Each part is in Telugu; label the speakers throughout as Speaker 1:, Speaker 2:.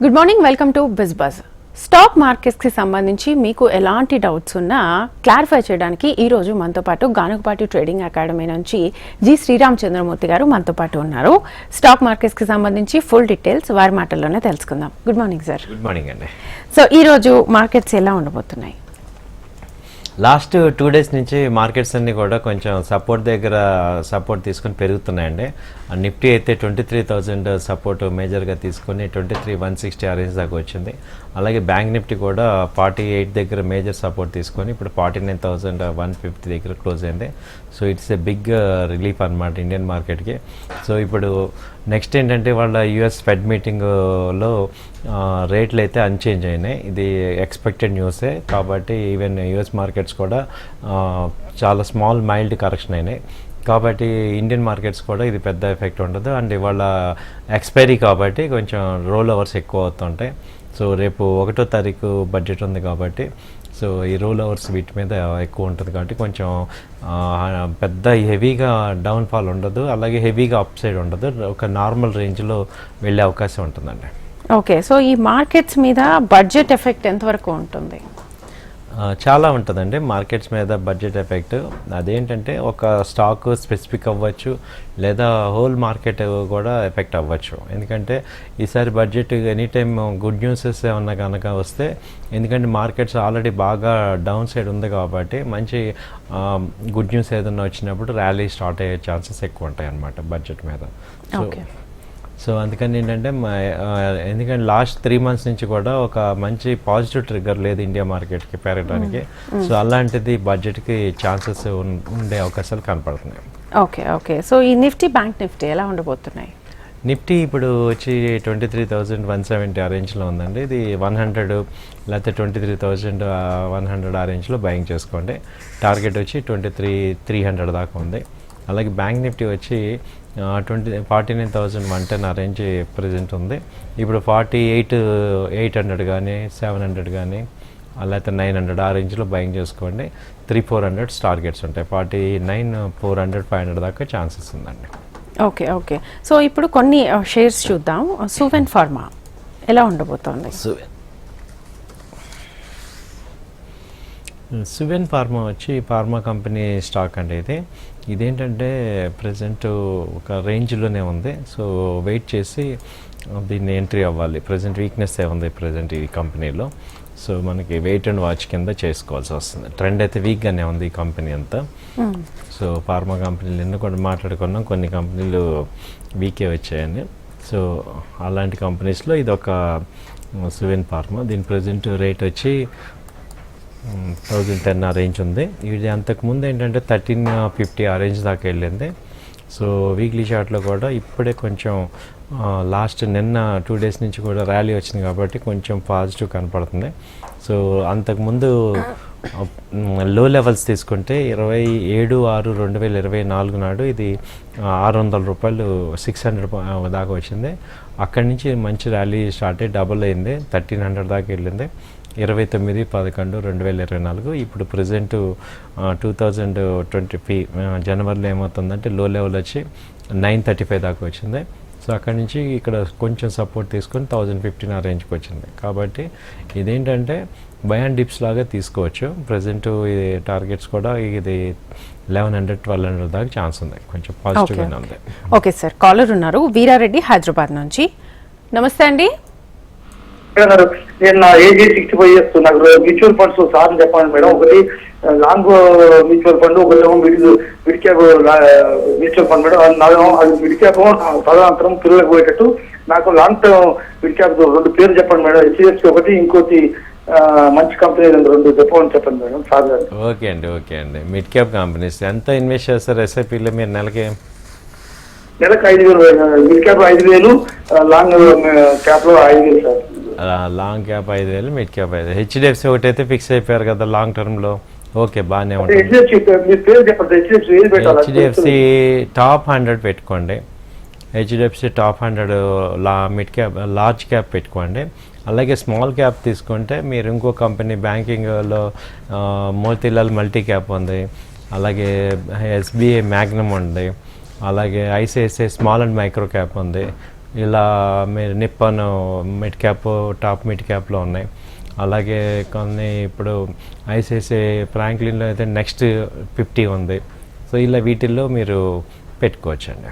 Speaker 1: Good morning, welcome to BizBuzz. Stock మార్కెట్స్కి సంబంధించి మీకు ఎలాంటి డౌట్స్ ఉన్నా క్లారిఫై చేయడానికి ఈరోజు మనతో పాటు గానుగపాటి ట్రేడింగ్ అకాడమీ నుంచి జి శ్రీరామచంద్రమూర్తి గారు మనతో పాటు ఉన్నారు. స్టాక్ మార్కెట్స్కి సంబంధించి ఫుల్ డీటెయిల్స్ వారి మాటల్లోనే తెలుసుకుందాం. Good morning sir.
Speaker 2: Good morning అండి.
Speaker 1: సో ఈరోజు మార్కెట్స్ ఎలా ఉండబోతున్నాయి?
Speaker 2: లాస్ట్ 2 days నుంచి మార్కెట్స్ అన్నీ కూడా కొంచెం సపోర్ట్ తీసుకొని పెరుగుతున్నాయండి. నిఫ్టీ అయితే 23,000 సపోర్ట్ మేజర్గా తీసుకొని 23,160 రేంజ్ దాకా వచ్చింది. అలాగే బ్యాంక్ నిఫ్టీ కూడా 48 దగ్గర మేజర్ సపోర్ట్ తీసుకొని ఇప్పుడు 49,150 దగ్గర క్లోజ్ అయింది. So it's a big relief అనమాట ఇండియన్ మార్కెట్కి. సో ఇప్పుడు నెక్స్ట్ ఏంటంటే వాళ్ళ యూఎస్ ఫెడ్ మీటింగ్లో రేట్లు అయితే అన్చేంజ్ అయినాయి. ఇది ఎక్స్పెక్టెడ్ న్యూసే కాబట్టి ఈవెన్ యూఎస్ మార్కెట్స్ కూడా చాలా స్మాల్ మైల్డ్ కరెక్షన్ అయినాయి. కాబట్టి ఇండియన్ మార్కెట్స్ కూడా ఇది పెద్ద ఎఫెక్ట్ ఉండదు. అండ్ ఇవాళ ఎక్స్పైరీ కాబట్టి కొంచెం రోల్ ఓవర్స్ ఎక్కువ అవుతుంటాయి. సో రేపు 1వ తారీఖు బడ్జెట్ ఉంది కాబట్టి సో ఈ రోల్ ఓవర్స్ వీటి మీద ఎక్కువ ఉంటుంది కాబట్టి కొంచెం పెద్ద హెవీగా డౌన్ఫాల్ ఉండదు, అలాగే హెవీగా అప్ సైడ్ ఉండదు, ఒక నార్మల్ రేంజ్లో వెళ్ళే అవకాశం ఉంటుందండి.
Speaker 1: ఓకే, సో ఈ మార్కెట్స్ మీద బడ్జెట్ ఎఫెక్ట్ ఎంతవరకు ఉంటుంది?
Speaker 2: చాలా ఉంటుందండి మార్కెట్స్ మీద బడ్జెట్ ఎఫెక్ట్. అదేంటంటే ఒక స్టాక్ స్పెసిఫిక్ అవ్వచ్చు లేదా హోల్ మార్కెట్ కూడా ఎఫెక్ట్ అవ్వచ్చు. ఎందుకంటే ఈసారి budget any time good newses ఏమన్నా కనుక వస్తే, ఎందుకంటే మార్కెట్స్ ఆల్రెడీ బాగా డౌన్ సైడ్ ఉంది కాబట్టి మంచి గుడ్ న్యూస్ ఏదన్నా వచ్చినప్పుడు ర్యాలీ స్టార్ట్ అయ్యే ఛాన్సెస్ ఎక్కువ ఉంటాయి అన్నమాట బడ్జెట్ మీద. సో అందుకని ఏంటంటే ఎందుకంటే లాస్ట్ 3 months నుంచి కూడా ఒక మంచి పాజిటివ్ ట్రిగ్గర్ లేదు ఇండియా మార్కెట్కి పెరగడానికి. సో అలాంటిది బడ్జెట్కి ఛాన్సెస్ ఉండే అవకాశాలు కనపడుతున్నాయి.
Speaker 1: ఓకే ఓకే, సో ఈ నిఫ్టీ బ్యాంక్ నిఫ్టీ ఎలా ఉండబోతున్నాయి?
Speaker 2: నిఫ్టీ ఇప్పుడు వచ్చి 23,170 ఆ రేంజ్లో ఉందండి. ఇది 100 లేకపోతే 23,100 ఆ రేంజ్లో బయింగ్ చేసుకోండి. టార్గెట్ వచ్చి 23,300 దాకా ఉంది. అలాగే బ్యాంక్ నిఫ్టీ వచ్చి 49,110 ఆ రేంజ్ ప్రజెంట్ ఉంది. ఇప్పుడు 48,800 కానీ 700 కానీ లేకపోతే 900 ఆ రేంజ్లో బయింగ్ చేసుకోండి. 3,400 టార్గెట్స్ ఉంటాయి. 49,400 500 దాకా ఛాన్సెస్ ఉందండి.
Speaker 1: ఓకే ఓకే, సో ఇప్పుడు కొన్ని షేర్స్ చూద్దాం. సువెన్ ఫార్మా ఎలా ఉండబోతోంది?
Speaker 2: సువెన్ ఫార్మా వచ్చి ఫార్మా కంపెనీ స్టాక్ అండి. ఇదేంటంటే ప్రజెంట్ ఒక రేంజ్లోనే ఉంది. సో వెయిట్ చేసి దీన్ని ఎంట్రీ అవ్వాలి. ప్రజెంట్ వీక్నెస్ ఉంది ప్రజెంట్ ఈ కంపెనీలో. సో మనకి వెయిట్ అండ్ వాచ్ కింద చేసుకోవాల్సి వస్తుంది. ట్రెండ్ అయితే వీక్గానే ఉంది ఈ కంపెనీ అంతా. సో ఫార్మా కంపెనీలు ఎన్నో కూడా మాట్లాడుకున్నాం, కొన్ని కంపెనీలు వీకే వచ్చాయని. సో అలాంటి కంపెనీస్లో ఇది ఒక సువెన్ ఫార్మా. దీని ప్రజెంట్ రేట్ వచ్చి 1,010 ఆ రేంజ్ ఉంది. ఇది అంతకుముందు ఏంటంటే 1,350 ఆ రేంజ్ దాకా వెళ్ళింది. సో వీక్లీ చార్ట్లో కూడా ఇప్పుడే కొంచెం లాస్ట్ నిన్న 2 days నుంచి కూడా ర్యాలీ వచ్చింది కాబట్టి కొంచెం పాజిటివ్ కనపడుతుంది. సో అంతకుముందు లో లెవెల్స్ తీసుకుంటే 27/6/2024 నాడు ఇది 600 రూపాయలు 600 దాకా వచ్చింది. అక్కడి నుంచి మంచి ర్యాలీ స్టార్ట్ అయ్యి డబుల్ అయింది, 1,300 దాకా వెళ్ళింది. 29/11/2024. ఇప్పుడు ప్రజెంట్ 2025 జనవరిలో ఏమవుతుందంటే లో లెవెల్ వచ్చి 935 దాకా వచ్చింది. సో అక్కడి నుంచి ఇక్కడ కొంచెం సపోర్ట్ తీసుకొని 1,015 ఆ రేంజ్కి వచ్చింది. కాబట్టి ఇదేంటంటే బై అండ్ డిప్స్ లాగా తీసుకోవచ్చు. ప్రజెంట్ ఇది టార్గెట్స్ కూడా ఇది 1,100-1,200 దాకా ఛాన్స్ ఉంది. కొంచెం పాజిటివ్గానే ఉంది.
Speaker 1: ఓకే సార్, కాలర్ ఉన్నారు వీరారెడ్డి హైదరాబాద్ నుంచి. నమస్తే అండి.
Speaker 3: నేను నా ఏజ్ 65 years. నాకు మ్యూచువల్ ఫండ్స్ సార్ చెప్పండి మేడం. ఒకటి లాంగ్ మ్యూచువల్ ఫండ్, ఒకటి mid cap mutual fund madam. అది మిడ్ క్యాప్ తదనంతరం పిల్లలకు పోయేటట్టు నాకు లాంగ్ టర్మ్ మిడ్ క్యాప్ 2 పేర్లు చెప్పండి మేడం. HDFC ఒకటి, ఇంకోటి మంచి కంపెనీ 2 చెప్పండి మేడం సార్ గారు.
Speaker 2: ఓకే అండి. మిడ్ క్యాప్ కంపెనీస్ ఎంత ఇన్వెస్ట్ చేస్తారు ఎస్ఐపిలో మీరు నెలకి?
Speaker 3: నెలకు 5,000. మిడ్ క్యాప్ 5,000, లాంగ్ క్యాప్ లో 5,000 sir.
Speaker 2: Long cap 5,000, mid cap 5,000. HDFC ఒకటి అయితే ఫిక్స్ అయిపోయారు కదా లాంగ్ టర్మ్లో. ఓకే, బాగానే ఉంటుంది. HDFC టాప్ 100 పెట్టుకోండి. HDFC top 100 mid cap large cap పెట్టుకోండి. అలాగే స్మాల్ క్యాప్ తీసుకుంటే మీరు ఇంకో కంపెనీ బ్యాంకింగ్లో మోతీలాల్ మల్టీ క్యాప్ ఉంది, అలాగే SBI మ్యాగ్నమ్ ఉంది, అలాగే ICICI small and micro cap ఉంది, ఇలా మీరు Nippon mid cap, top mid క్యాప్లో ఉన్నాయి. అలాగే కొన్ని ఇప్పుడు ఐసిఐసిఐ ఫ్రాంక్లిన్లో అయితే నెక్స్ట్ 50 ఉంది. సో ఇలా వీటిల్లో మీరు పెట్టుకోవచ్చండి.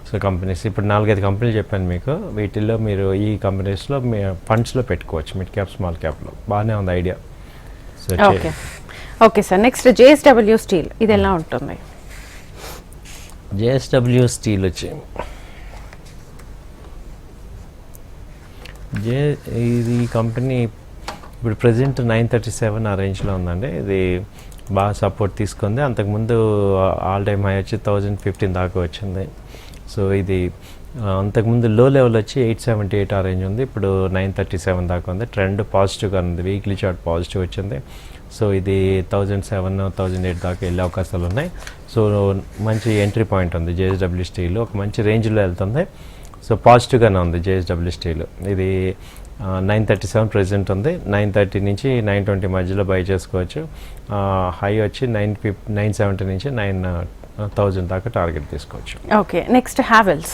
Speaker 2: సో కంపెనీస్ ఇప్పుడు 4-5 కంపెనీలు చెప్పాను మీకు. వీటిల్లో మీరు ఈ కంపెనీస్లో మీ ఫండ్స్లో పెట్టుకోవచ్చు, మిడ్ క్యాప్, స్మాల్ క్యాప్లో. బాగానే ఉంది idea. So
Speaker 1: okay okay sir. Next JSW steel, ఇది ఎలా ఉంటుంది?
Speaker 2: JSW స్టీల్ వచ్చి ఇది కంపెనీ ఇప్పుడు ప్రజెంట్ 937 ఆ రేంజ్లో ఉందండి. ఇది బాగా సపోర్ట్ తీసుకుంది. అంతకుముందు ఆల్ టైమ్ హై వచ్చి 1015 దాకా వచ్చింది. సో ఇది అంతకుముందు లో లెవెల్ వచ్చి 878 ఆ రేంజ్ ఉంది. ఇప్పుడు 937 దాకా ఉంది. ట్రెండ్ పాజిటివ్గా ఉంది. వీక్లీ చార్ట్ పాజిటివ్ వచ్చింది. సో ఇది 1007, 1008 దాకా వెళ్ళే అవకాశాలు ఉన్నాయి. సో మంచి ఎంట్రీ పాయింట్ ఉంది JSW స్టీల్. ఒక మంచి రేంజ్లో వెళ్తుంది. సో పాజిటివ్గానే ఉంది JSW స్టీల్. ఇది 937 ప్రెజెంట్ ఉంది. 930 నుంచి 920 మధ్యలో బై చేసుకోవచ్చు. హై వచ్చి 970 నుంచి 9000 దాకా టార్గెట్ తీసుకోవచ్చు.
Speaker 1: ఓకే. నెక్స్ట్ హ్యావెల్స్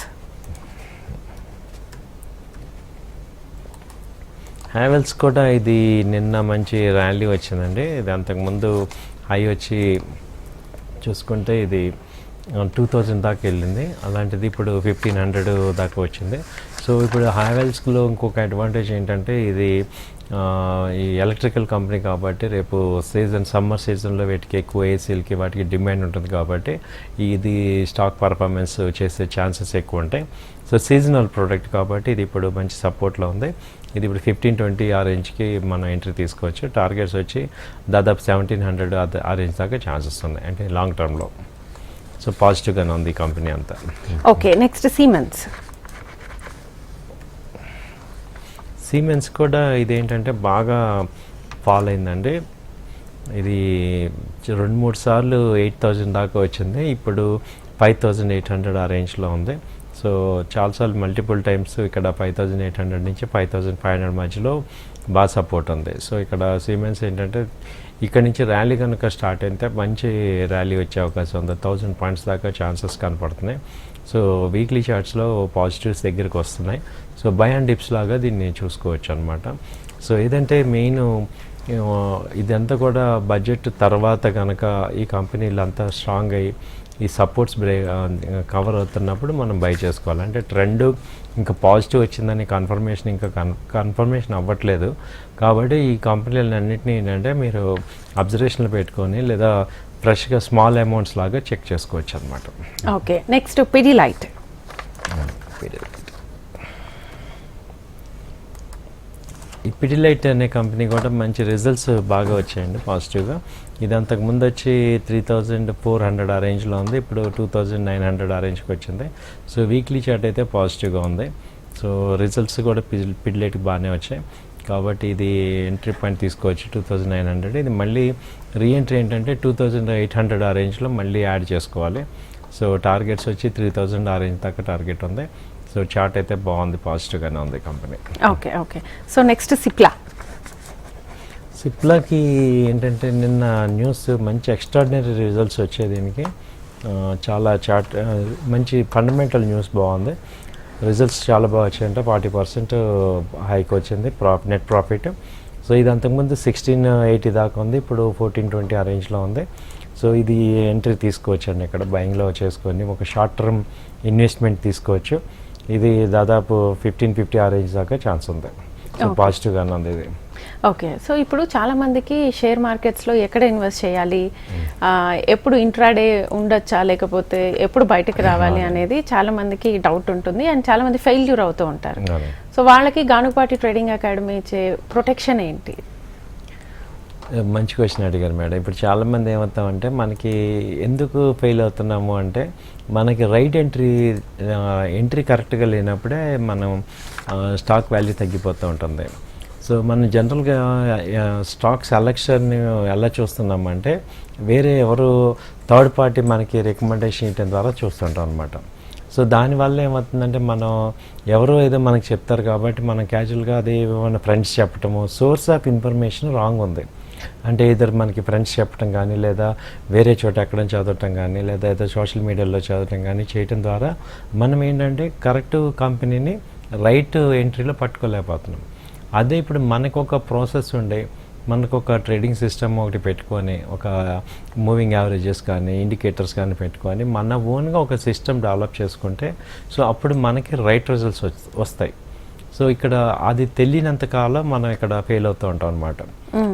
Speaker 2: కూడా ఇది నిన్న మంచి ర్యాలీ వచ్చిందండి. ఇది అంతకుముందు హై వచ్చి చూసుకుంటే ఇది 2000 దాకా వెళ్ళింది. అలాంటిది ఇప్పుడు 1500 దాకా వచ్చింది. సో ఇప్పుడు హ్యావెల్స్లో ఇంకొక అడ్వాంటేజ్ ఏంటంటే ఇది ఈ ఎలక్ట్రికల్ కంపెనీ కాబట్టి రేపు సమ్మర్ సీజన్లో వీటికి ఎక్కువ ఏసీలకి వాటికి డిమాండ్ ఉంటుంది కాబట్టి ఇది స్టాక్ పర్ఫార్మెన్స్ చేసే ఛాన్సెస్ ఎక్కువ ఉంటాయి. సో సీజనల్ ప్రోడక్ట్ కాబట్టి ఇది ఇప్పుడు మంచి సపోర్ట్లో ఉంది. ఇది ఇప్పుడు 1520 ఆ రేంజ్కి మనం ఎంట్రీ తీసుకోవచ్చు. టార్గెట్స్ వచ్చి దాదాపు 1700 ఆ రేంజ్ దాకా ఛాన్సెస్ ఉన్నాయి, అంటే లాంగ్ టర్మ్లో. సో పాజిటివ్గానే ఉంది ఈ కంపెనీ అంతా.
Speaker 1: ఓకే. నెక్స్ట్
Speaker 2: సిమెన్స్ కూడా ఇదేంటంటే బాగా ఫాల్ అయిందండి. ఇది 2-3 సార్లు 8000 దాకా వచ్చింది. ఇప్పుడు 5800 ఆ రేంజ్లో ఉంది. సో చాలాసార్లు మల్టిపుల్ టైమ్స్ ఇక్కడ 5800 నుంచి 5500 మధ్యలో బాగా సపోర్ట్ ఉంది. సో ఇక్కడ సిమెన్స్ ఏంటంటే ఇక్కడ నుంచి ర్యాలీ కనుక స్టార్ట్ అయితే మంచి ర్యాలీ వచ్చే అవకాశం ఉంది. 1000 పాయింట్స్ దాకా ఛాన్సెస్ కనపడుతున్నాయి. సో వీక్లీ చార్ట్స్లో పాజిటివ్స్ దగ్గరికి వస్తున్నాయి. సో బై అండ్ డిప్స్ లాగా దీన్ని చూసుకోవచ్చు అనమాట. సో ఏదంటే మెయిన్ ఇదంతా కూడా బడ్జెట్ తర్వాత కనుక ఈ కంపెనీలు అంతా స్ట్రాంగ్ అయ్యి ఈ సపోర్ట్స్ కవర్ అవుతున్నప్పుడు మనం బై చేసుకోవాలి. అంటే ట్రెండ్ ఇంకా పాజిటివ్ వచ్చిందని కన్ఫర్మేషన్ అవ్వట్లేదు కాబట్టి ఈ కంపెనీలన్నింటినీ ఏంటంటే మీరు అబ్జర్వేషన్లో పెట్టుకొని లేదా ఫ్రెష్గా స్మాల్ అమౌంట్స్ లాగా చెక్ చేసుకోవచ్చు అనమాట.
Speaker 1: ఓకే. నెక్స్ట్ పిడిలైట్.
Speaker 2: ఈ పిడిలైట్ అనే కంపెనీ కూడా మంచి రిజల్ట్స్ బాగా వచ్చాయండి పాజిటివ్గా. ఇది అంతకుముందు వచ్చి 3400 ఆ రేంజ్లో ఉంది. ఇప్పుడు 2900 ఆ రేంజ్కి వచ్చింది. సో వీక్లీ చార్ట్ అయితే పాజిటివ్గా ఉంది. సో రిజల్ట్స్ కూడా పిడిలైట్కి బాగానే వచ్చాయి కాబట్టి ఇది ఎంట్రీ పాయింట్ తీసుకోవచ్చు 2900. ఇది మళ్ళీ రీఎంట్రీ ఏంటంటే 2800 ఆ రేంజ్లో మళ్ళీ యాడ్ చేసుకోవాలి. సో టార్గెట్స్ వచ్చి 3000 ఆ రేంజ్ దాకా టార్గెట్ ఉంది. సో చార్ట్ అయితే బాగుంది, పాజిటివ్గానే ఉంది కంపెనీ.
Speaker 1: Okay okay. సో నెక్స్ట్
Speaker 2: సిప్లాకి ఏంటంటే నిన్న న్యూస్ మంచి ఎక్స్ట్రాడినరీ రిజల్ట్స్ వచ్చాయి. దీనికి చాలా చార్ట్ మంచి ఫండమెంటల్ న్యూస్ బాగుంది. రిజల్ట్స్ చాలా బాగా వచ్చాయంటే 40% హైక్ వచ్చింది నెట్ ప్రాఫిట్. సో ఇది అంతకుముందు 1680 దాకా ఉంది. ఇప్పుడు 1420 ఆ రేంజ్లో ఉంది. సో ఇది ఎంట్రీ తీసుకోవచ్చండి. ఇక్కడ బయింగ్లో చేసుకొని ఒక షార్ట్ టర్మ్ ఇన్వెస్ట్మెంట్ తీసుకోవచ్చు. ఇది దాదాపు 1550 ఆ రేంజ్ దాకా ఛాన్స్ ఉంది. సో పాజిటివ్గానే ఉంది ఇది.
Speaker 1: ఓకే. సో ఇప్పుడు చాలా మందికి షేర్ మార్కెట్స్లో ఎక్కడ ఇన్వెస్ట్ చేయాలి, ఎప్పుడు ఇంట్రాడే ఉండొచ్చా లేకపోతే ఎప్పుడు బయటకు రావాలి అనేది చాలా మందికి డౌట్ ఉంటుంది. అండ్ చాలా మంది ఫెయిల్యూర్ అవుతూ ఉంటారు. సో వాళ్ళకి గానుగపాటి ట్రేడింగ్ అకాడమీ ఇచ్చే ప్రొటెక్షన్ ఏంటి?
Speaker 2: మంచి క్వశ్చన్ అడిగారు మేడం. ఇప్పుడు చాలామంది ఏమవుతామంటే మనకి ఎందుకు ఫెయిల్ అవుతున్నాము అంటే మనకి రైట్ ఎంట్రీ కరెక్ట్గా లేనప్పుడే మనం స్టాక్ వాల్యూ తగ్గిపోతూ ఉంటుంది. సో మనం జనరల్గా స్టాక్ సెలెక్షన్ ఎలా చూస్తున్నామంటే వేరే ఎవరు థర్డ్ పార్టీ మనకి రికమెండేషన్ ఇవ్వడం ద్వారా చూస్తుంటాం అనమాట. సో దానివల్ల ఏమవుతుందంటే మనం ఎవరో ఏదో మనకి చెప్తారు కాబట్టి మనం క్యాజువల్గా అది మన ఫ్రెండ్స్ చెప్పటము, సోర్స్ ఆఫ్ ఇన్ఫర్మేషన్ రాంగ్ ఉంది. అంటే ఇద్దరు మనకి ఫ్రెండ్స్ చెప్పడం కానీ, లేదా వేరే చోట ఎక్కడ చదవటం కానీ, లేదా ఏదో సోషల్ మీడియాలో చదవటం కానీ చేయటం ద్వారా మనం ఏంటంటే కరెక్ట్ కంపెనీని రైట్ ఎంట్రీలో పట్టుకోలేకపోతున్నాం. అదే ఇప్పుడు మనకు ఒక ప్రాసెస్ ఉండే, మనకు ఒక ట్రేడింగ్ సిస్టమ్ ఒకటి పెట్టుకొని, ఒక మూవింగ్ యావరేజెస్ కానీ ఇండికేటర్స్ కానీ పెట్టుకొని మన ఓన్గా ఒక సిస్టమ్ డెవలప్ చేసుకుంటే సో అప్పుడు మనకి రైట్ రిజల్ట్స్ వస్తాయి. సో ఇక్కడ అది తెలియనంత కాలం మనం ఇక్కడ ఫెయిల్ అవుతూ ఉంటాం అనమాట.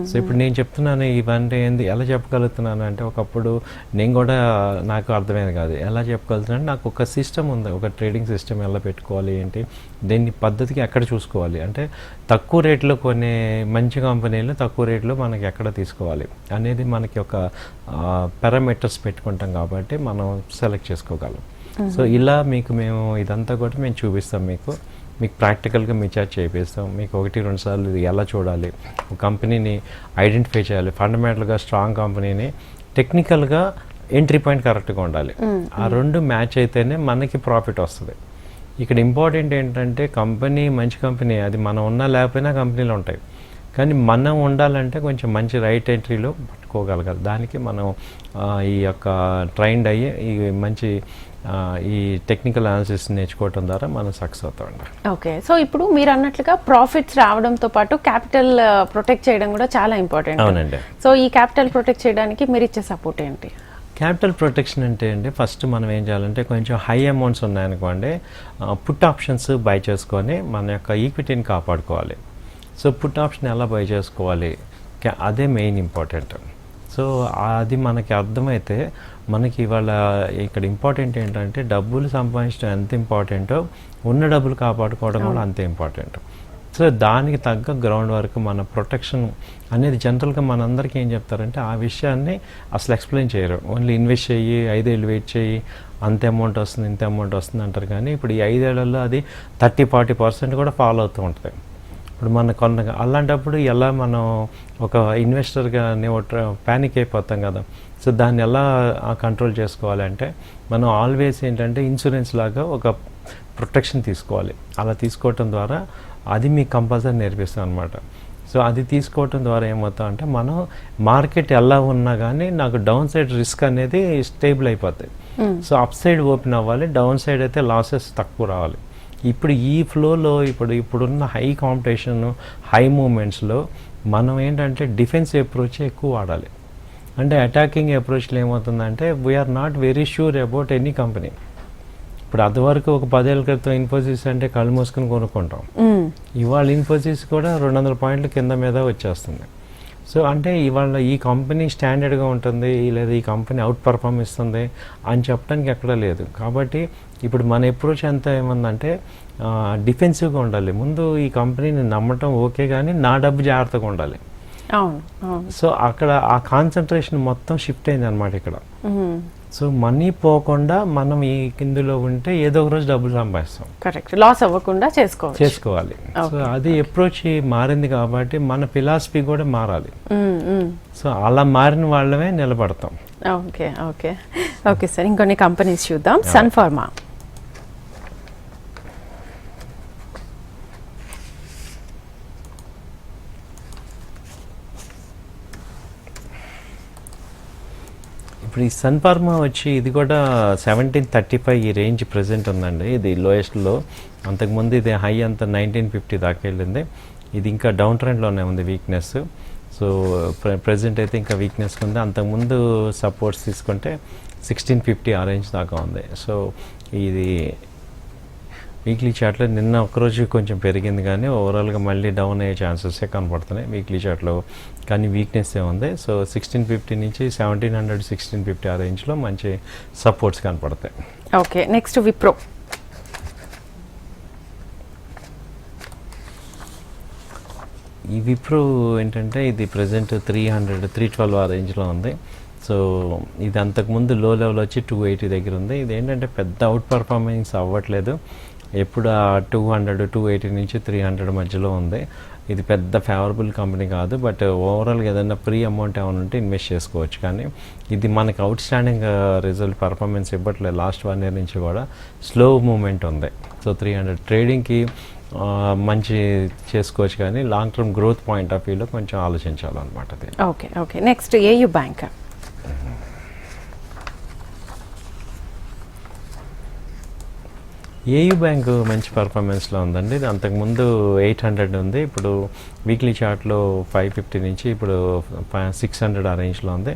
Speaker 2: సో ఇప్పుడు నేను చెప్తున్నాను ఇవన్నీ ఏంది ఎలా చెప్పగలుగుతున్నాను అంటే, ఒకప్పుడు నేను కూడా నాకు అర్థమైంది కాదు ఎలా చెప్పగలుగుతున్నాను. నాకు ఒక సిస్టమ్ ఉంది, ఒక ట్రేడింగ్ సిస్టమ్ ఎలా పెట్టుకోవాలి ఏంటి, దీన్ని పద్ధతికి ఎక్కడ చూసుకోవాలి అంటే తక్కువ రేట్లో కొనే మంచి కంపెనీలు తక్కువ రేట్లో మనకి ఎక్కడ తీసుకోవాలి అనేది మనకి ఒక పారామీటర్స్ పెట్టుకుంటాం కాబట్టి మనం సెలెక్ట్ చేసుకోగలం. సో ఇలా మేము ఇదంతా కూడా మేము చూపిస్తాం, మీకు ప్రాక్టికల్గా మీ చేత చేపిస్తాం. మీకు 1-2 సార్లు ఇది ఎలా చూడాలి, ఒక కంపెనీని ఐడెంటిఫై చేయాలి, ఫండమెంటల్గా స్ట్రాంగ్ కంపెనీని, టెక్నికల్గా ఎంట్రీ పాయింట్ కరెక్ట్గా ఉండాలి. ఆ రెండు మ్యాచ్ అయితేనే మనకి ప్రాఫిట్ వస్తుంది. ఇక్కడ ఇంపార్టెంట్ ఏంటంటే కంపెనీ మంచి కంపెనీ, అది మనం ఉన్నా లేకపోయినా కంపెనీలు ఉంటాయి, కానీ మనం ఉండాలంటే కొంచెం మంచి రైట్ ఎంట్రీలో పట్టుకోగలగాలి. దానికి మనం ఈ యొక్క ట్రైన్డ్ అయ్యి ఈ మంచి ఈ టెక్నికల్ అనాలిసిస్ నేర్చుకోవడం ద్వారా మనం సక్సెస్ అవుతామండి.
Speaker 1: ఓకే, సో ఇప్పుడు మీరు అన్నట్లుగా ప్రాఫిట్స్ రావడంతో పాటు క్యాపిటల్ ప్రొటెక్ట్ చేయడం కూడా చాలా ఇంపార్టెంట్.
Speaker 2: అవునండి.
Speaker 1: సో ఈ క్యాపిటల్ ప్రొటెక్ట్ చేయడానికి మీరు ఇచ్చే సపోర్ట్ ఏంటి?
Speaker 2: క్యాపిటల్ ప్రొటెక్షన్ అంటే అండి, ఫస్ట్ మనం ఏం చేయాలంటే కొంచెం హై అమౌంట్స్ ఉన్నాయనుకోండి, పుట్ ఆప్షన్స్ బై చేసుకొని మన యొక్క ఈక్విటీని కాపాడుకోవాలి. సో పుట్ ఆప్షన్ ఎలా బై చేసుకోవాలి, అదే మెయిన్ ఇంపార్టెంట్. సో అది మనకి అర్థమైతే మనకి ఇవాళ ఇక్కడ ఇంపార్టెంట్ ఏంటంటే డబ్బులు సంపాదించడం ఎంత ఇంపార్టెంటో ఉన్న డబ్బులు కాపాడుకోవడం కూడా అంతే ఇంపార్టెంట్. సో దానికి తగ్గ గ్రౌండ్ వర్క్ మన ప్రొటెక్షన్ అనేది జనరల్గా మనందరికీ ఏం చెప్తారంటే ఆ విషయాన్ని అసలు ఎక్స్ప్లెయిన్ చేయరు. ఓన్లీ ఇన్వెస్ట్ చేయి, 5 ఏళ్ళు వెయిట్ చేయి, అంత అమౌంట్ వస్తుంది ఇంత అమౌంట్ వస్తుంది అంటారు. కానీ ఇప్పుడు ఈ 5 ఏళ్లలో అది 30-40% కూడా ఫాలో అవుతూ ఉంటుంది. ఇప్పుడు మన అలాంటప్పుడు ఎలా మనం ఒక ఇన్వెస్టర్గా ప్యానిక్ అయిపోతాం కదా. సో దాన్ని ఎలా కంట్రోల్ చేసుకోవాలంటే మనం ఆల్వేస్ ఏంటంటే ఇన్సూరెన్స్ లాగా ఒక ప్రొటెక్షన్ తీసుకోవాలి. అలా తీసుకోవటం ద్వారా అది మీకు కంపల్సరీ నేర్పిస్తాం అనమాట. సో అది తీసుకోవటం ద్వారా ఏమవుతాం అంటే మనం మార్కెట్ ఎలా ఉన్నా కానీ నాకు డౌన్ సైడ్ రిస్క్ అనేది స్టేబుల్ అయిపోతాయి. సో అప్ సైడ్ ఓపెన్ అవ్వాలి, డౌన్ సైడ్ అయితే లాసెస్ తక్కువ రావాలి. ఇప్పుడు ఈ ఫ్లోలో ఇప్పుడున్న హై కాంపిటీషన్, హై మూమెంట్స్లో మనం ఏంటంటే డిఫెన్స్ అప్రోచ్ ఎక్కువ వాడాలి. అంటే అటాకింగ్ అప్రోచ్లో ఏమవుతుందంటే we are not very sure about any company. ఇప్పుడు అదివరకు ఒక 10 ఏళ్ళ క్రితం ఇన్ఫోసిస్ అంటే కళ్ళు మూసుకొని కొనుక్కుంటాం. ఇవాళ ఇన్ఫోసిస్ కూడా 200 పాయింట్ల కింద మీద వచ్చేస్తుంది. సో అంటే ఇవాళ ఈ కంపెనీ స్టాండర్డ్గా ఉంటుంది, లేదా ఈ కంపెనీ అవుట్ పర్ఫార్మ్ ఇస్తుంది అని చెప్పడానికి ఎక్కడ లేదు. కాబట్టి ఇప్పుడు మన అప్రోచ్ అంతా ఏముందంటే డిఫెన్సివ్గా ఉండాలి. ముందు ఈ కంపెనీని నమ్మటం ఓకే, కానీ నా డబ్బు జాగ్రత్తగా ఉండాలి. సో అక్కడ ఆ కాన్సన్ట్రేషన్ మొత్తం షిఫ్ట్ అయింది అనమాట ఇక్కడ. సో మనీ పోకుండా మనం ఈ కిందలో ఉంటే ఏదో ఒక రోజు డబ్బులు సంపాదిస్తాం.
Speaker 1: కరెక్ట్, లాస్ అవ్వకుండా చేసుకోవాలి.
Speaker 2: సో అది అప్రోచ్ మారింది కాబట్టి మన ఫిలాసఫీ కూడా మారాలి. సో అలా మారిన వాళ్ళమే నిలబడతాం.
Speaker 1: ఓకే ఓకే ఓకే సార్, ఇంకొన్ని కంపెనీస్ చూద్దాం. సన్ ఫార్మా.
Speaker 2: ఇప్పుడు ఈ సన్ ఫార్మా వచ్చి ఇది కూడా 1735 ఈ రేంజ్ ప్రెజెంట్ ఉందండి. ఇది లోయెస్ట్లో. అంతకుముందు ఇది హై అంత 1950 దాకా వెళ్ళింది. ఇది ఇంకా డౌన్ ట్రెండ్లోనే ఉంది, వీక్నెస్. సో ప్రెజెంట్ అయితే ఇంకా వీక్నెస్ ఉంది. అంతకుముందు సపోర్ట్స్ తీసుకుంటే 1650 ఆ రేంజ్ దాకా ఉంది. సో ఇది వీక్లీ చార్ట్లో నిన్న ఒకరోజు కొంచెం పెరిగింది, కానీ ఓవరాల్గా మళ్ళీ డౌన్ అయ్యే ఛాన్సెసే కనపడుతున్నాయి వీక్లీ చార్ట్లో. కానీ వీక్నెస్సే ఉంది. సో 1650 నుంచి 1700, 1650 ఆ రేంజ్లో మంచి సపోర్ట్స్ కనపడతాయి.
Speaker 1: Okay, next Wipro.
Speaker 2: ఈ విప్రో ఏంటంటే ఇది ప్రజెంట్ 312 ఆ రేంజ్లో ఉంది. సో ఇది అంతకుముందు లో లెవెల్ వచ్చి 280 దగ్గర ఉంది. ఇది ఏంటంటే పెద్ద అవుట్ పర్ఫార్మెన్స్ అవ్వట్లేదు. ఎప్పుడు 200, 280 నుంచి 300 మధ్యలో ఉంది. ఇది పెద్ద ఫేవరబుల్ కంపెనీ కాదు, బట్ ఓవరాల్గా ఏదైనా ప్రీ అమౌంట్ ఏమైనా ఉంటే ఇన్వెస్ట్ చేసుకోవచ్చు. కానీ ఇది మనకి అవుట్ స్టాండింగ్ రిజల్ట్ పర్ఫార్మెన్స్ ఇవ్వట్లేదు. లాస్ట్ 1 year నుంచి కూడా స్లో మూమెంట్ ఉంది. సో 300 ట్రేడింగ్కి మంచి చేసుకోవచ్చు, కానీ long term growth point of వ్యూలో కొంచెం ఆలోచించాలన్నమాట అది.
Speaker 1: Okay okay next AU bank.
Speaker 2: AU bank మంచి పర్ఫార్మెన్స్లో ఉందండి. ఇది అంతకుముందు 800 ఉంది, ఇప్పుడు వీక్లీ చార్ట్లో 550 నుంచి ఇప్పుడు 600 ఆ రేంజ్లో ఉంది.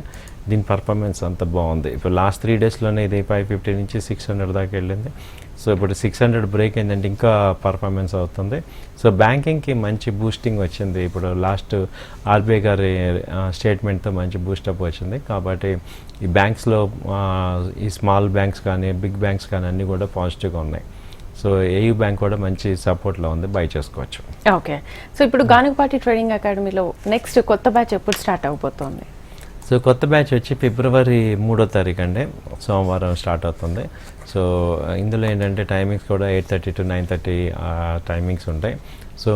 Speaker 2: దీని పర్ఫార్మెన్స్ అంత బాగుంది. ఇప్పుడు లాస్ట్ 3 డేస్లోనే ఇది 550 నుంచి 600 దాకా వెళ్ళింది. సో ఇప్పుడు 600 బ్రేక్ అయిందంటే ఇంకా పర్ఫార్మెన్స్ అవుతుంది. సో బ్యాంకింగ్కి మంచి బూస్టింగ్ వచ్చింది. ఇప్పుడు లాస్ట్ ఆర్బీఐ గారి స్టేట్మెంట్తో మంచి బూస్టప్ వచ్చింది. కాబట్టి ఈ బ్యాంక్స్లో ఈ స్మాల్ బ్యాంక్స్ కానీ బిగ్ బ్యాంక్స్ కానీ అన్నీ కూడా పాజిటివ్గా ఉన్నాయి. సో ఏయూ బ్యాంక్ కూడా మంచి సపోర్ట్లో ఉంది, బై చేసుకోవచ్చు.
Speaker 1: ఓకే, సో ఇప్పుడు గానుగపాటి ట్రేడింగ్ అకాడమీలో నెక్స్ట్ కొత్త బ్యాచ్ ఎప్పుడు స్టార్ట్ అవబోతోంది?
Speaker 2: సో కొత్త బ్యాచ్ వచ్చి ఫిబ్రవరి 3వ తారీఖు అండి, సోమవారం స్టార్ట్ అవుతుంది. సో ఇందులో ఏంటంటే టైమింగ్స్ కూడా 8:30 to 9:30 టైమింగ్స్ ఉంటాయి. సో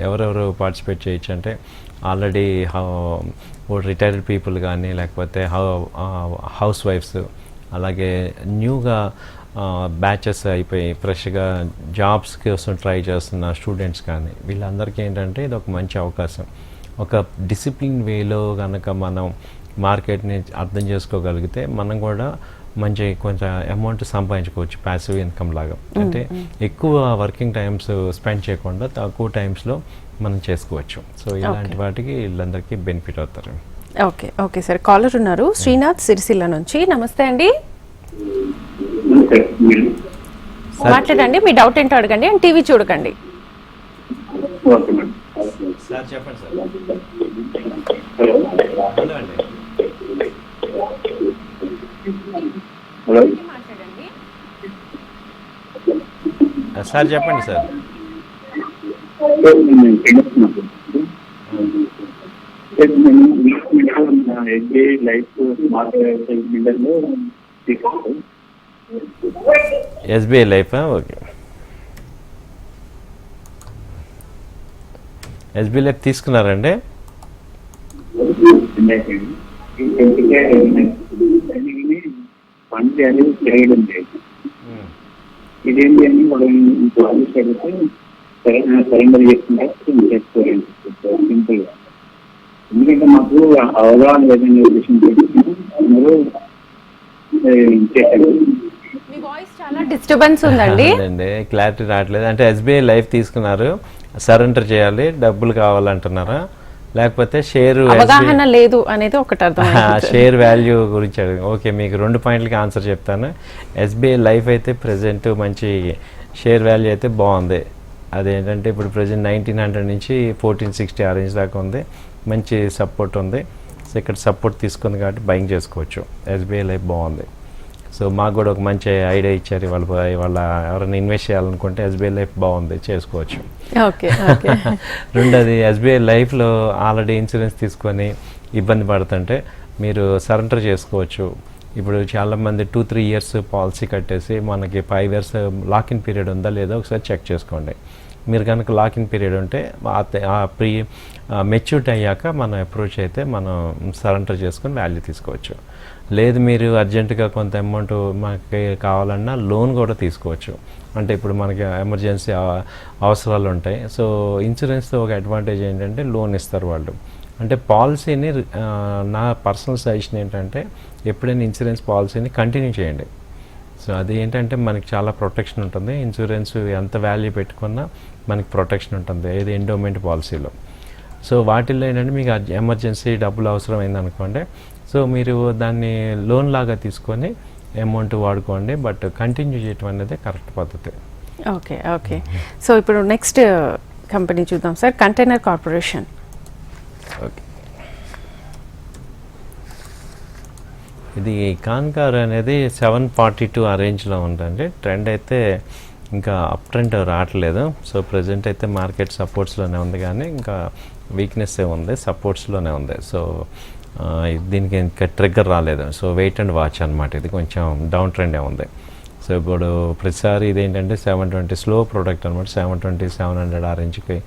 Speaker 2: ఎవరెవరు పార్టిసిపేట్ చేయొచ్చు అంటే ఆల్రెడీ రిటైర్డ్ పీపుల్ కానీ, లేకపోతే హౌస్ వైఫ్స్, అలాగే న్యూగా బ్యాచెస్ అయిపోయి ఫ్రెష్గా జాబ్స్ కోసం ట్రై చేస్తున్న స్టూడెంట్స్ కానీ, వీళ్ళందరికీ ఏంటంటే ఇది ఒక మంచి అవకాశం. ఒక డిసిప్లిన్ వేలో కనుక మనం మార్కెట్ని అర్థం చేసుకోగలిగితే మనం కూడా మంచి కొంచెం అమౌంట్ సంపాదించుకోవచ్చు, ప్యాసివ్ ఇన్కమ్ లాగా. అంటే ఎక్కువ వర్కింగ్ టైమ్స్ స్పెండ్ చేయకుండా తక్కువ టైమ్స్లో మనం చేసుకోవచ్చు. సో ఇలాంటి వాటికి వీళ్ళందరికీ బెనిఫిట్ అవుతారు.
Speaker 1: ఓకే ఓకే సార్, కాలర్ ఉన్నారు శ్రీనాథ్ సిరిసిల్ల నుంచి. నమస్తే అండి, మాట్లాడండి. మీ డౌట్ ఏంటో అడగండి అండ్ టీవీ చూడకండి.
Speaker 2: సార్ చెప్పండి సార్.
Speaker 3: హలో
Speaker 2: సార్ చెప్పండి సార్.
Speaker 3: ఎస్బీఐ లైఫ్ స్మార్ట్ బిల్డర్లో
Speaker 2: SBI life, okay. SBI life తీసుకున్నారండి?
Speaker 3: ఫండ్ అనేది చేయడం లేదు. ఇదేంటి అని మనం ప్రాజెక్ట్ అడిగితే సరెండర్ చేసుకుంటే చేసుకోలేదు సింపుల్గా. ఎందుకంటే మాకు అవగాహన లేదని ఉద్దేశం
Speaker 1: మీ వాయిస్ చాలా డిస్టర్బెన్స్ ఉందండి.
Speaker 2: క్లారిటీ రావట్లేదు. అంటే ఎస్బీఐ లైఫ్ తీసుకున్నారు, సరెండర్ చేయాలి, డబ్బులు కావాలంటున్నారా, లేకపోతే షేర్
Speaker 1: అవగాహన లేదు అనేది ఒకటి అర్థం.
Speaker 2: షేర్ వాల్యూ గురించి అడిగి, ఓకే మీకు 2 పాయింట్లకి ఆన్సర్ చెప్తాను. ఎస్బీఐ లైఫ్ అయితే ప్రజెంట్ మంచి షేర్ వాల్యూ అయితే బాగుంది. అదేంటంటే ఇప్పుడు ప్రజెంట్ 1900 నుంచి 1460 ఆ రేంజ్ దాకా ఉంది, మంచి సపోర్ట్ ఉంది. సో ఇక్కడ సపోర్ట్ తీసుకుంది కాబట్టి బయింగ్ చేసుకోవచ్చు. ఎస్బీఐ లైఫ్ బాగుంది. సో మాకు కూడా ఒక మంచి ఐడియా ఇచ్చారు వాళ్ళ ఎవరైనా ఇన్వెస్ట్ చేయాలనుకుంటే ఎస్బీఐ లైఫ్ బాగుంది, చేసుకోవచ్చు.
Speaker 1: ఓకే
Speaker 2: రెండోది, ఎస్బీఐ లైఫ్లో ఆల్రెడీ ఇన్సూరెన్స్ తీసుకొని ఇబ్బంది పడుతుంటే మీరు సరెండర్ చేసుకోవచ్చు. ఇప్పుడు చాలామంది 2-3 ఇయర్స్ పాలసీ కట్టేసి మనకి 5 ఇయర్స్ లాకిన్ పీరియడ్ ఉందా లేదా ఒకసారి చెక్ చేసుకోండి. మీరు కనుక లాకిన్ పీరియడ్ ఉంటే మెచ్యూరిటీ అయ్యాక మనం అప్రోచ్ అయితే మనం సరెండర్ చేసుకొని వాల్యూ తీసుకోవచ్చు. లేదు మీరు అర్జెంటుగా కొంత అమౌంట్ మనకి కావాలన్నా లోన్ కూడా తీసుకోవచ్చు. అంటే ఇప్పుడు మనకి ఎమర్జెన్సీ అవసరాలు ఉంటాయి. సో ఇన్సూరెన్స్తో ఒక అడ్వాంటేజ్ ఏంటంటే లోన్ ఇస్తారు వాళ్ళు. అంటే పాలసీని నా పర్సనల్ సజెషన్ ఏంటంటే ఎప్పుడైనా ఇన్సూరెన్స్ పాలసీని కంటిన్యూ చేయండి. సో అది ఏంటంటే మనకి చాలా ప్రొటెక్షన్ ఉంటుంది. ఇన్సూరెన్స్ ఎంత వాల్యూ పెట్టుకున్నా మనకి ప్రొటెక్షన్ ఉంటుంది, ఏది ఎండోమెంట్ పాలసీలో. సో వాటిల్లో ఏంటంటే మీకు ఎమర్జెన్సీ డబ్బులు అవసరమైంది అనుకోండి, సో మీరు దాన్ని లోన్ లాగా తీసుకొని అమౌంట్ వాడుకోండి. బట్ కంటిన్యూ చేయటం అనేది కరెక్ట్ పద్ధతి.
Speaker 1: ఓకే ఓకే, సో ఇప్పుడు నెక్స్ట్ కంపెనీ చూద్దాం సార్, కంటైనర్ కార్పొరేషన్.
Speaker 2: ఓకే, ఇది కాన్కార్ అనేది 742 ఆ రేంజ్లో ఉందండి. ట్రెండ్ అయితే ఇంకా అప్ ట్రెండ్ రావట్లేదు. సో ప్రజెంట్ అయితే మార్కెట్ సపోర్ట్స్లోనే ఉంది, కానీ ఇంకా వీక్నెస్ ఉంది, సపోర్ట్స్లోనే ఉంది. సో దీనికి ఇంకా ట్రిగ్గర్ రాలేదు. సో వెయిట్ అండ్ వాచ్ అనమాట. ఇది కొంచెం డౌన్ ట్రెండే ఉంది. సో ఇప్పుడు ప్రతిసారి ఇదేంటంటే 720 స్లో ప్రోడక్ట్ అనమాట. 720, 700 ఆ రేంజ్కి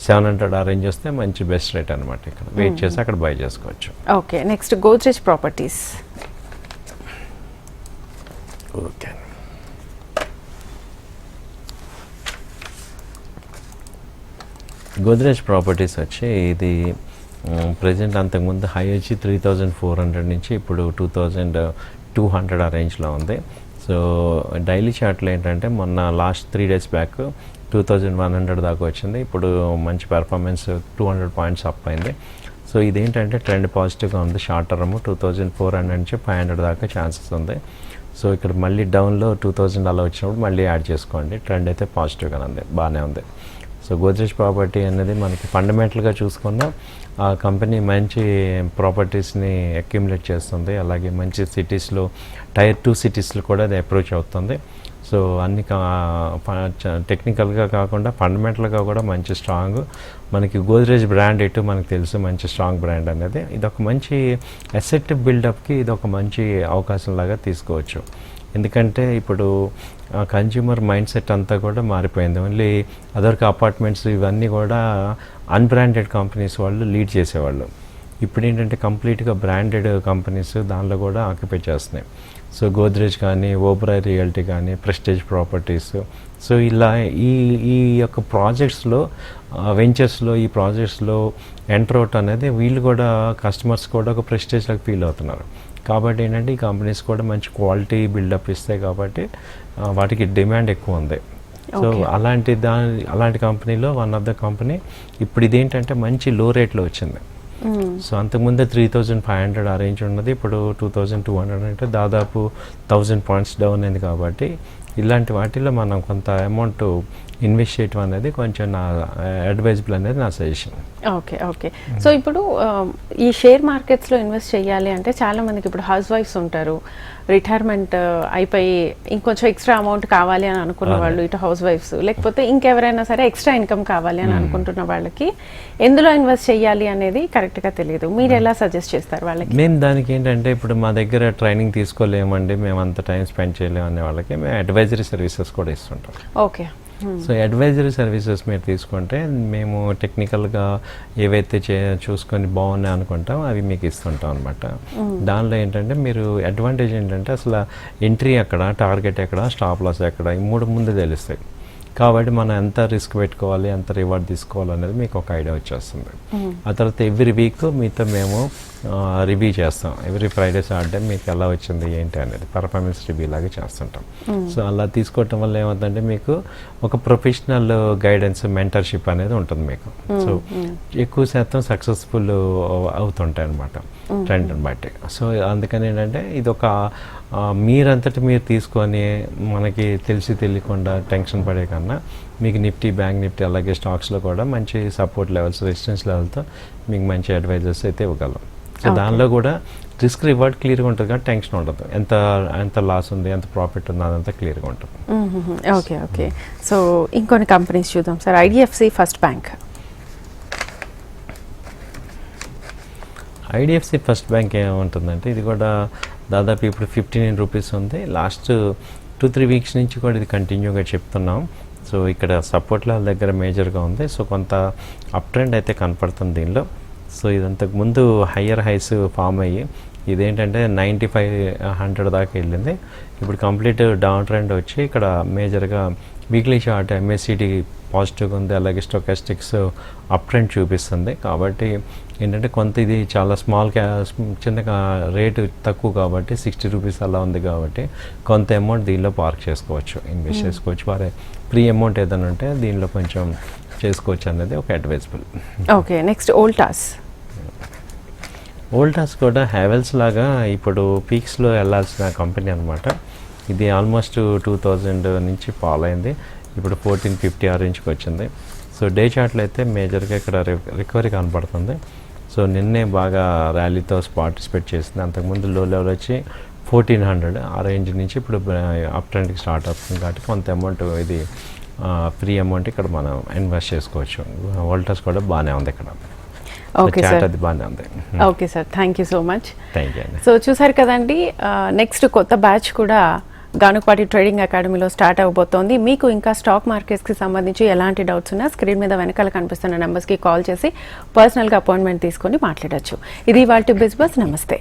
Speaker 2: 700 ఆ రేంజ్ వస్తే మంచి బెస్ట్ రేట్ అనమాట. ఇక్కడ వెయిట్ చేసి అక్కడ బై చేసుకోవచ్చు.
Speaker 1: Okay, next Godrej properties.
Speaker 2: Okay, Godrej properties వచ్చి ఇది ప్రజెంట్ అంతకుముందు హై వచ్చి 3,400 నుంచి ఇప్పుడు 2,200 ఆ రేంజ్లో ఉంది. సో డైలీ చార్ట్లో ఏంటంటే మొన్న లాస్ట్ 3 days బ్యాక్ 2,100 దాకా వచ్చింది. ఇప్పుడు మంచి పెర్ఫార్మెన్స్ 200 పాయింట్స్ అప్ అయింది. సో ఇదేంటంటే ట్రెండ్ పాజిటివ్గా ఉంది. షార్ట్ టర్మ్ 2,400 నుంచి 500 దాకా ఛాన్సెస్ ఉంది. సో ఇక్కడ మళ్ళీ డౌన్లో 2,000 అలా వచ్చినప్పుడు మళ్ళీ యాడ్ చేసుకోండి. ట్రెండ్ అయితే పాజిటివ్గానే ఉంది, బాగానే ఉంది. సో గోద్రేజ్ ప్రాపర్టీ అనేది మనకి ఫండమెంటల్గా చూసుకున్న ఆ కంపెనీ మంచి ప్రాపర్టీస్ని అక్యుములేట్ చేస్తుంది. అలాగే మంచి సిటీస్లో Tier 2 సిటీస్లో కూడా అది అప్రోచ్ అవుతుంది. సో అన్ని టెక్నికల్గా కాకుండా ఫండమెంటల్గా కూడా మంచి స్ట్రాంగ్. మనకి గోద్రేజ్ బ్రాండ్ ఎటు మనకు తెలుసు, మంచి స్ట్రాంగ్ బ్రాండ్ అనేది. ఇది ఒక మంచి అసెట్ బిల్డప్కి ఇది ఒక మంచి అవకాశం లాగా తీసుకోవచ్చు. ఎందుకంటే ఇప్పుడు కన్జ్యూమర్ మైండ్ సెట్ అంతా కూడా మారిపోయింది. ఓన్లీ అదర్కి అపార్ట్మెంట్స్ ఇవన్నీ కూడా అన్బ్రాండెడ్ కంపెనీస్ వాళ్ళు లీడ్ చేసేవాళ్ళు. ఇప్పుడు ఏంటంటే కంప్లీట్గా బ్రాండెడ్ కంపెనీస్ దానిలో కూడా ఆక్యుపై చేస్తున్నాయి. సో గోద్రేజ్ కానీ, ఓబరాయ్ రియల్టీ కానీ, ప్రెస్టేజ్ ప్రాపర్టీస్. సో ఇలా ఈ యొక్క ప్రాజెక్ట్స్లో వెంచర్స్లో ఈ ప్రాజెక్ట్స్లో ఎంటర్ అవుట్ అనేది వీళ్ళు కూడా కస్టమర్స్ కూడా ఒక ప్రెస్టేజ్లాగా ఫీల్ అవుతున్నారు. కాబట్టి ఏంటంటే ఈ కంపెనీస్ కూడా మంచి క్వాలిటీ బిల్డప్ ఇస్తాయి కాబట్టి వాటికి డిమాండ్ ఎక్కువ ఉంది. సో అలాంటి కంపెనీలో వన్ ఆఫ్ ద కంపెనీ ఇప్పుడు ఇదేంటంటే మంచి లో రేట్లో వచ్చింది. సో అంతకుముందే 3,500 ఆ రేంజ్ ఉన్నది, ఇప్పుడు 2,200 అంటే దాదాపు 1,000 పాయింట్స్ డౌన్ అయింది. కాబట్టి ఇలాంటి వాటిలో మనం కొంత అమౌంట్ ఇన్వెస్ట్ చేయటం అనేది కొంచెం నా అడ్వైజబుల్ అనేది నా సజెషన్.
Speaker 1: ఓకే. సో ఇప్పుడు ఈ షేర్ మార్కెట్స్లో ఇన్వెస్ట్ చేయాలి అంటే చాలా మందికి ఇప్పుడు హౌస్ వైఫ్స్ ఉంటారు, రిటైర్మెంట్ అయిపోయి ఇంకొంచెం ఎక్స్ట్రా అమౌంట్ కావాలి అని అనుకున్న వాళ్ళు, ఇటు హౌస్ వైఫ్స్ లేకపోతే ఇంకెవరైనా సరే ఎక్స్ట్రా ఇన్కమ్ కావాలి అని అనుకుంటున్న వాళ్ళకి ఎందులో ఇన్వెస్ట్ చేయాలి అనేది కరెక్ట్గా తెలియదు. మీరు ఎలా సజెస్ట్ చేస్తారు వాళ్ళకి?
Speaker 2: మేము దానికి ఏంటంటే ఇప్పుడు మా దగ్గర ట్రైనింగ్ తీసుకోలేమండి, మేము అంత టైం స్పెండ్ చేయలేము అనే వాళ్ళకి మేము అడ్వైజరీ సర్వీసెస్ కూడా ఇస్తుంటాం.
Speaker 1: ఓకే.
Speaker 2: సో అడ్వైజరీ సర్వీసెస్ మీరు తీసుకుంటే మేము టెక్నికల్గా ఏవైతే చూసుకొని బాగున్నాయి అనుకుంటాం అవి మీకు ఇస్తుంటాం అనమాట. దానిలో ఏంటంటే మీరు అడ్వాంటేజ్ ఏంటంటే అసలు ఎంట్రీ ఎక్కడ, టార్గెట్ ఎక్కడ, స్టాప్ లాస్ ఎక్కడ, ఈ 3 ముందు తెలుస్తాయి. కాబట్టి మనం ఎంత రిస్క్ పెట్టుకోవాలి, ఎంత రివార్డ్ తీసుకోవాలి అనేది మీకు ఒక ఐడియా వచ్చేస్తుంది. ఆ తర్వాత ఎవ్రీ వీక్ మీతో మేము రివ్యూ చేస్తాం. ఎవ్రీ ఫ్రైడే సాటర్డే మీకు ఎలా వచ్చింది ఏంటి అనేది పర్ఫార్మెన్స్ రివ్యూ లాగా చేస్తుంటాం. సో అలా తీసుకోవటం వల్ల ఏమవుతుందంటే మీకు ఒక ప్రొఫెషనల్ గైడెన్స్, మెంటర్షిప్ అనేది ఉంటుంది మీకు. సో ఎక్కువ శాతం సక్సెస్ఫుల్ అవుతుంటాయి అన్నమాట ట్రెండ్ బట్టి. సో అందుకని ఏంటంటే ఇది ఒక మీరంతటి మీరు తీసుకొని మనకి తెలియకుండా టెన్షన్ పడే కన్నా మీకు నిఫ్టీ, బ్యాంక్ నిఫ్టీ అలాగే స్టాక్స్లో కూడా మంచి సపోర్ట్ లెవెల్స్, రెసిస్టెన్స్ లెవెల్తో మీకు మంచి అడ్వైజర్స్ అయితే ఇవ్వగలం. సో దానిలో కూడా రిస్క్ రివార్డ్ క్లియర్గా ఉంటుంది కాబట్టి టెన్షన్ ఉండదు. ఎంత లాస్ ఉంది, ఎంత ప్రాఫిట్ ఉంది అదంతా క్లియర్గా ఉంటుంది.
Speaker 1: ఓకే. సో ఇంకొన్ని కంపెనీస్ చూద్దాం sir. IDFC first bank.
Speaker 2: IDFC first bank ఏముంటుందంటే ఇది కూడా దాదాపు ఇప్పుడు 59 రూపీస్ ఉంది. లాస్ట్ 2-3 వీక్స్ నుంచి కూడా ఇది కంటిన్యూగా చెప్తున్నాం. సో ఇక్కడ సపోర్ట్ లెవెల్ దగ్గర మేజర్గా ఉంది. సో కొంత అప్ ట్రెండ్ అయితే కనపడుతుంది దీనిలో. సో ఇదంతకు ముందు హయ్యర్ హైస్ ఫామ్ అయ్యి ఇదేంటంటే 9500 దాకా వెళ్ళింది. ఇప్పుడు కంప్లీట్ డౌన్ ట్రెండ్ వచ్చి ఇక్కడ మేజర్గా వీక్లీ చార్ట్ MACD పాజిటివ్గా ఉంది, అలాగే స్టోకాస్టిక్స్ అప్ ట్రెండ్ చూపిస్తుంది. కాబట్టి ఏంటంటే కొంత ఇది చాలా చిన్నగా రేటు తక్కువ కాబట్టి 60 రూపీస్ అలా ఉంది కాబట్టి కొంత అమౌంట్ దీనిలో పార్క్ చేసుకోవచ్చు, ఇన్వెస్ట్ చేసుకోవచ్చు. వారే ప్రీ అమౌంట్ ఏదైనా ఉంటే దీనిలో కొంచెం చేసుకోవచ్చు అనేది ఒక అడ్వైజబుల్.
Speaker 1: ఓకే. నెక్స్ట్
Speaker 2: ఓల్టాస్ కూడా హ్యావెల్స్ లాగా ఇప్పుడు పీక్స్లో వెళ్ళాల్సిన కంపెనీ అనమాట. ఇది ఆల్మోస్ట్ 2000 నుంచి ఫాలో అయింది, ఇప్పుడు 1450 ఆ రేంజ్కి వచ్చింది. సో డే చార్ట్లో అయితే మేజర్గా ఇక్కడ రికవరీ కనపడుతుంది. సో నిన్నే బాగా ర్యాలీతో పార్టిసిపేట్ చేసింది. అంతకుముందు లో లెవెల్ వచ్చి 1400 ఆ రేంజ్ నుంచి ఇప్పుడు అప్ ట్రెండ్కి స్టార్ట్ అవుతుంది కాబట్టి కొంత అమౌంట్ ఇది ఫ్రీ అమౌంట్ ఇక్కడ మనం ఇన్వెస్ట్ చేసుకోవచ్చు. వోల్టాస్ కూడా బాగానే ఉంది ఇక్కడ.
Speaker 1: ఓకే సార్,
Speaker 2: అది బాగానే ఉంది.
Speaker 1: Okay sir, thank you so much.
Speaker 2: Thank you అండి.
Speaker 1: సో చూసారు కదండి, నెక్స్ట్ కొత్త బ్యాచ్ కూడా గానుగపాటి ట్రేడింగ్ అకాడమీలో స్టార్ట్ అవబోతోంది. మీకు ఇంకా స్టాక్ మార్కెట్స్కి సంబంధించి ఎలాంటి డౌట్స్ ఉన్నా స్క్రీన్ మీద వెనకాల కనిపిస్తున్న నెంబర్స్కి కాల్ చేసి పర్సనల్గా అపాయింట్మెంట్ తీసుకొని మాట్లాడచ్చు. ఇది ఇవాల్టి బిజినెస్. నమస్తే.